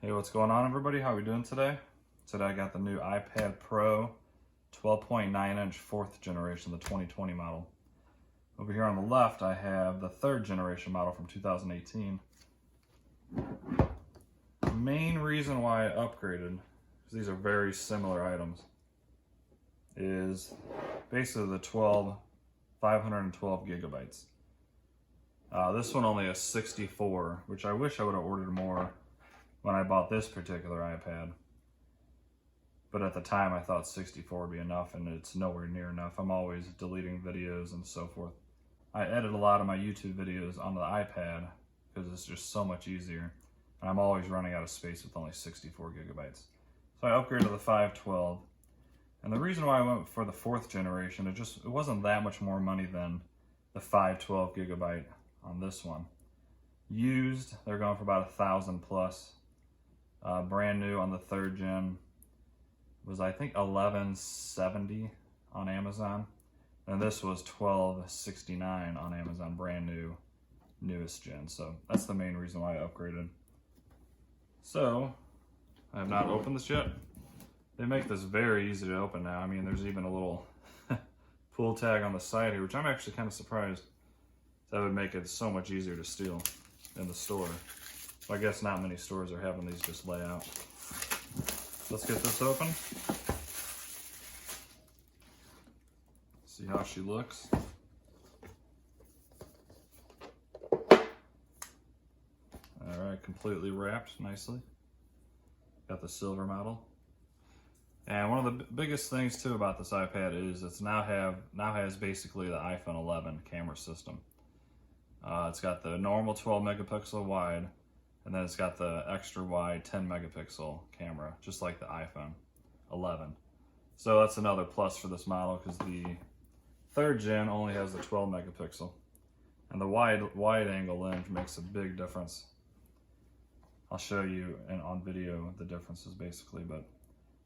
Hey, what's going on, everybody? How are we doing today? Today I got the new iPad Pro 12.9-inch 4th generation, the 2020 model. Over here on the left, I have the 3rd generation model from 2018. The main reason why I upgraded, because these are very similar items, is basically the 512 gigabytes. This one only has 64, which I wish I would have ordered more when I bought this particular iPad. But at the time I thought 64 would be enough, and it's nowhere near enough. I'm always deleting videos and so forth. I edit a lot of my YouTube videos on the iPad because it's just so much easier. And I'm always running out of space with only 64 gigabytes. So I upgraded to the 512. And the reason why I went for the 4th generation, it wasn't that much more money than the 512 gigabyte on this one. Used, they're going for about $1,000 plus. Brand new on the 3rd gen was, I think, $11.70 on Amazon, and this was $12.69 on Amazon, brand new, newest gen. So that's the main reason why I upgraded. So I have not opened this yet. They make this very easy to open now. I mean, there's even a little pull tag on the side here, which I'm actually kind of surprised. That would make it so much easier to steal in the store. I guess not many stores are having these just lay out. Let's get this open. See how she looks. Alright, completely wrapped nicely. Got the silver model. And one of the biggest things too about this iPad is it's now has basically the iPhone 11 camera system. It's got the normal 12 megapixel wide, and then it's got the extra wide 10 megapixel camera, just like the iPhone 11. So that's another plus for this model, because the 3rd gen only has the 12 megapixel. And the wide angle lens makes a big difference. I'll show you on video the differences basically, but it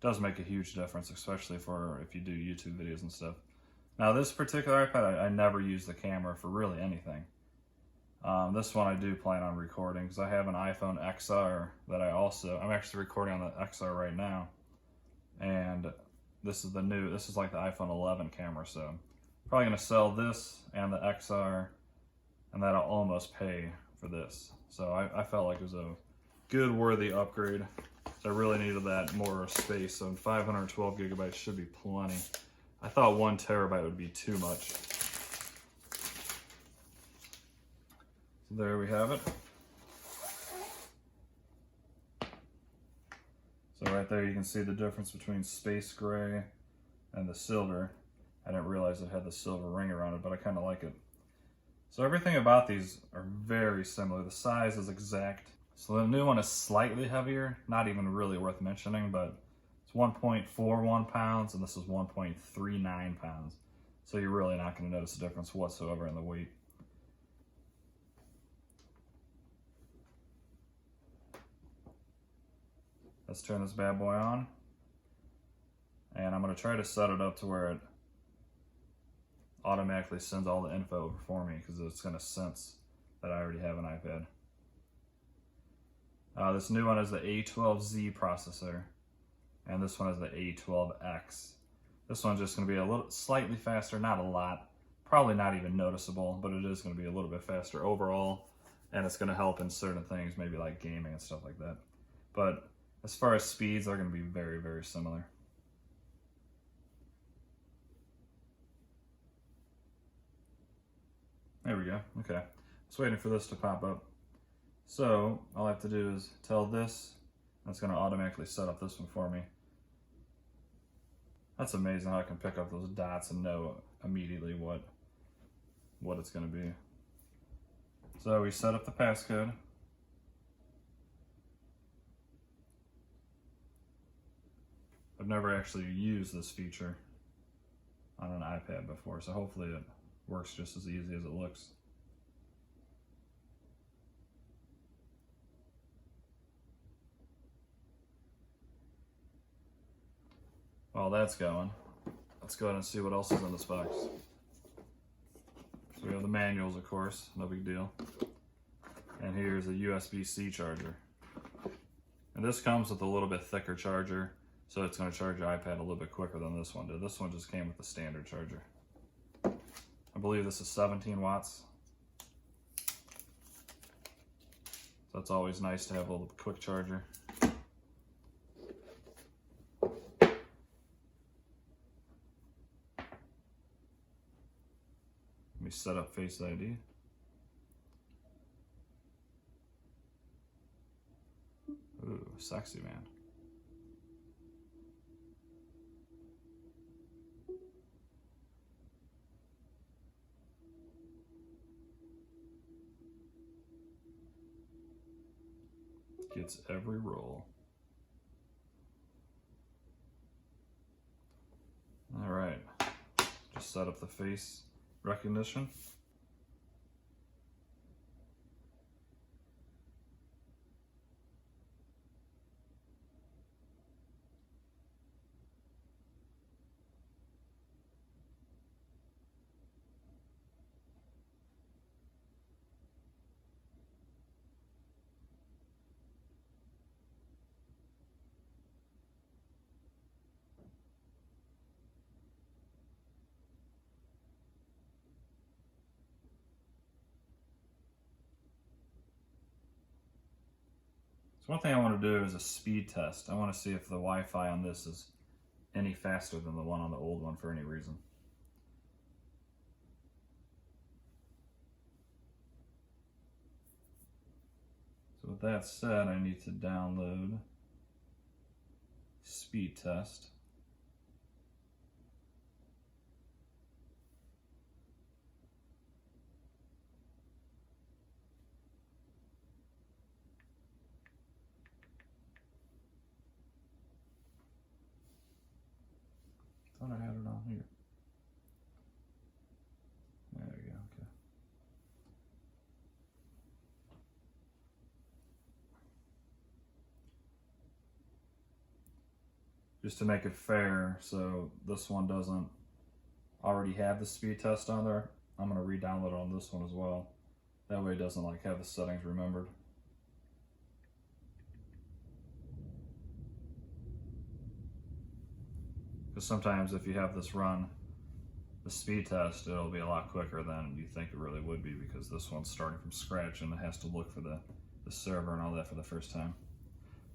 does make a huge difference, especially for if you do YouTube videos and stuff. Now this particular iPad, I never use the camera for really anything. This one I do plan on recording because I have an iPhone XR that I'm actually recording on the XR right now. And this is like the iPhone 11 camera, so I'm probably gonna sell this and the XR, and that'll almost pay for this. So I felt like it was a good, worthy upgrade. I really needed that more space, so 512 gigabytes should be plenty. I thought 1 terabyte would be too much. So there we have it. So right there you can see the difference between space gray and the silver. I didn't realize it had the silver ring around it, but I kind of like it. So everything about these are very similar. The size is exact. So the new one is slightly heavier, not even really worth mentioning, but it's 1.41 pounds and this is 1.39 pounds. So you're really not going to notice a difference whatsoever in the weight. Let's turn this bad boy on, and I'm going to try to set it up to where it automatically sends all the info over for me, because it's going to sense that I already have an iPad. This new one is the A12Z processor, and this one is the A12X. This one's just going to be a little slightly faster, not a lot, probably not even noticeable, but it is going to be a little bit faster overall, and it's going to help in certain things, maybe like gaming and stuff like that. But as far as speeds, they're going to be very, very similar. There we go. Okay. Just waiting for this to pop up. So all I have to do is tell this, and it's going to automatically set up this one for me. That's amazing how I can pick up those dots and know immediately what it's going to be. So we set up the passcode. I've never actually used this feature on an iPad before, so hopefully it works just as easy as it looks. While that's going, let's go ahead and see what else is in this box. So we have the manuals, of course, no big deal. And here's a USB-C charger. And this comes with a little bit thicker charger, so it's going to charge your iPad a little bit quicker than this one did. This one just came with the standard charger. I believe this is 17 watts. So it's always nice to have a little quick charger. Let me set up Face ID. Ooh, sexy man. Gets every roll. All right, just set up the face recognition. So one thing I want to do is a speed test. I want to see if the Wi-Fi on this is any faster than the one on the old one for any reason. So with that said, I need to download speed test. I thought I had it on here. There we go, okay. Just to make it fair, so this one doesn't already have the speed test on there, I'm gonna re-download it on this one as well. That way it doesn't like have the settings remembered. Because sometimes if you have this run the speed test, it'll be a lot quicker than you think it really would be, because this one's starting from scratch and it has to look for the server and all that for the first time.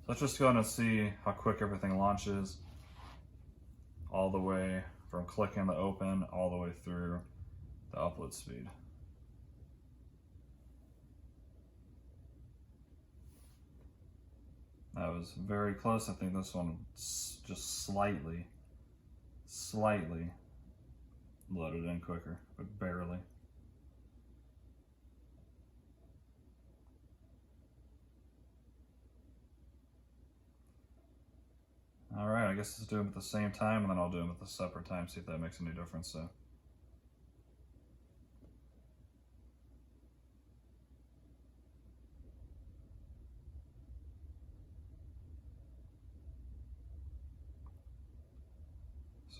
So let's just go ahead and see how quick everything launches, all the way from clicking the open all the way through the upload speed. That was very close. I think this one just slightly loaded in quicker, but barely. All right, I guess let's do them at the same time, and then I'll do them at the separate time, see if that makes any difference. So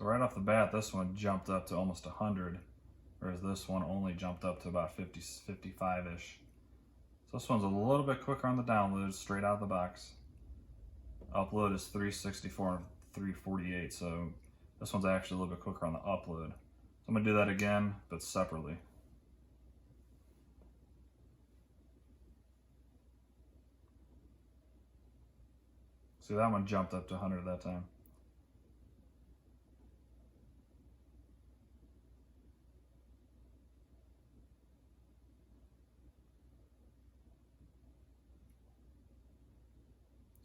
right off the bat, this one jumped up to almost 100, whereas this one only jumped up to about 50, 55-ish. So this one's a little bit quicker on the download, straight out of the box. Upload is 364 and 348, so this one's actually a little bit quicker on the upload. So I'm gonna do that again, but separately. See, that one jumped up to 100 at that time.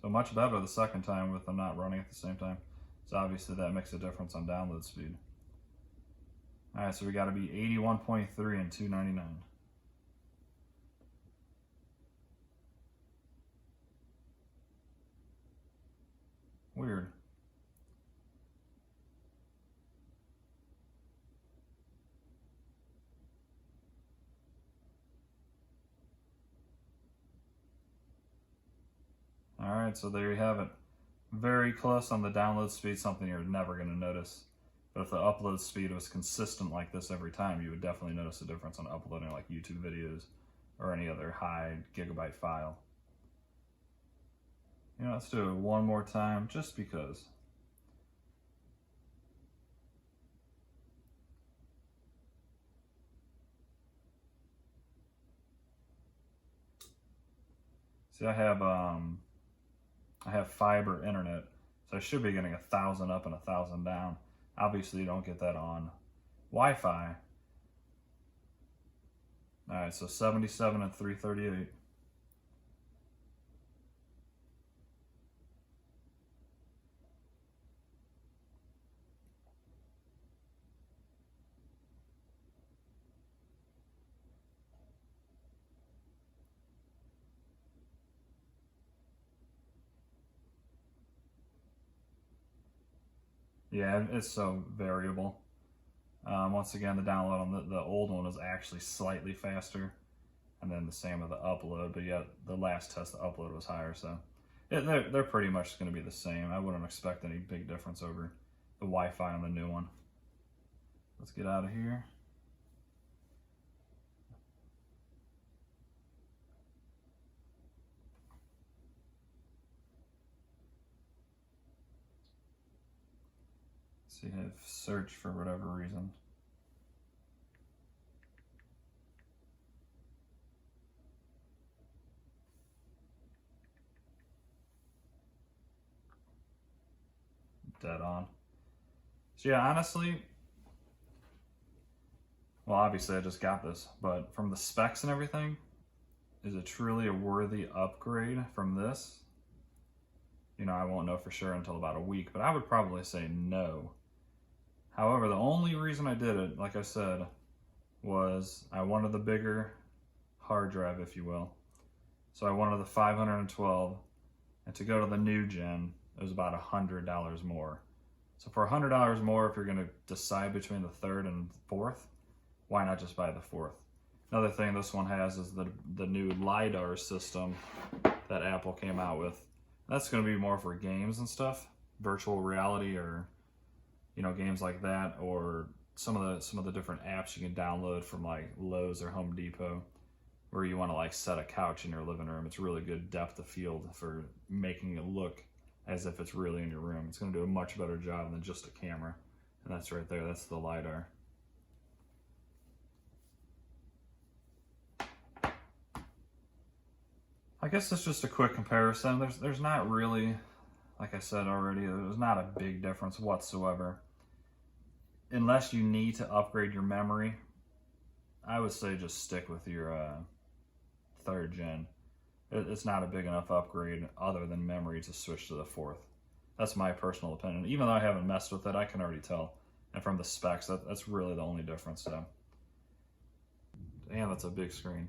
So much better the second time with them not running at the same time. So obviously that makes a difference on download speed. All right, so we got to be 81.3 and 299. Weird. All right, so there you have it. Very close on the download speed, something you're never going to notice. But if the upload speed was consistent like this every time, you would definitely notice a difference on uploading like YouTube videos or any other high gigabyte file. You know, let's do it one more time just because. See, I have fiber internet, so I should be getting 1,000 up and 1,000 down. Obviously, you don't get that on Wi-Fi. All right, so 77 and 338. Yeah, it's so variable. Once again, the download on the old one was actually slightly faster, and then the same with the upload, but yet the last test, the upload was higher, so they're pretty much going to be the same. I wouldn't expect any big difference over the Wi-Fi on the new one. Let's get out of here. See if search for whatever reason. Dead on. So yeah, honestly, well, obviously I just got this, but from the specs and everything, is it truly a worthy upgrade from this? You know, I won't know for sure until about a week, but I would probably say no. However, the only reason I did it, like I said, was I wanted the bigger hard drive, if you will. So I wanted the 512, and to go to the new gen, it was about $100 more. So for $100 more, if you're gonna decide between the third and fourth, why not just buy the fourth? Another thing this one has is the new LiDAR system that Apple came out with. That's gonna be more for games and stuff, virtual reality, or you know, games like that, or some of the different apps you can download from like Lowe's or Home Depot, where you want to like set a couch in your living room. It's really good depth of field for making it look as if it's really in your room. It's going to do a much better job than just a camera. And that's right there. That's the LiDAR. I guess it's just a quick comparison. There's not really, like I said already, there's not a big difference whatsoever. Unless you need to upgrade your memory, I would say just stick with your third gen. It's not a big enough upgrade other than memory to switch to the fourth. That's my personal opinion. Even though I haven't messed with it, I can already tell. And from the specs, that's really the only difference. So, damn, that's a big screen.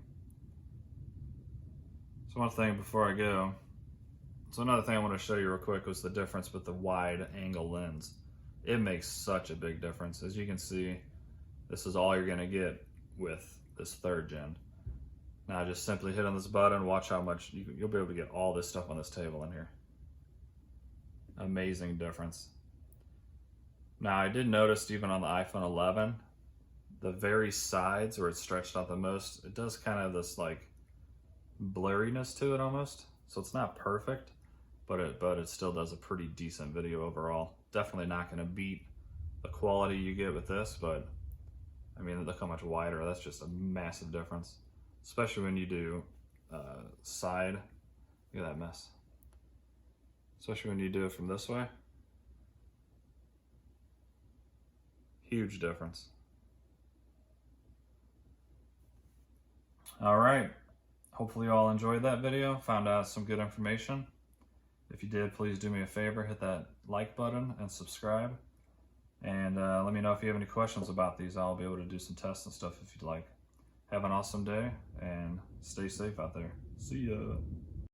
So one thing before I go, so another thing I want to show you real quick was the difference with the wide angle lens. It makes such a big difference. As you can see, this is all you're gonna get with this third gen. Now just simply hit on this button, watch how much, you'll be able to get all this stuff on this table in here. Amazing difference. Now I did notice even on the iPhone 11, the very sides where it's stretched out the most, it does kind of this like blurriness to it almost. So it's not perfect, but it still does a pretty decent video overall. Definitely not gonna beat the quality you get with this, but I mean, look how much wider. That's just a massive difference, especially when you do side. Look at that mess. Especially when you do it from this way. Huge difference. All right. Hopefully you all enjoyed that video, found out some good information. If you did, please do me a favor, hit that like button and subscribe. And let me know if you have any questions about these. I'll be able to do some tests and stuff if you'd like. Have an awesome day and stay safe out there. See ya.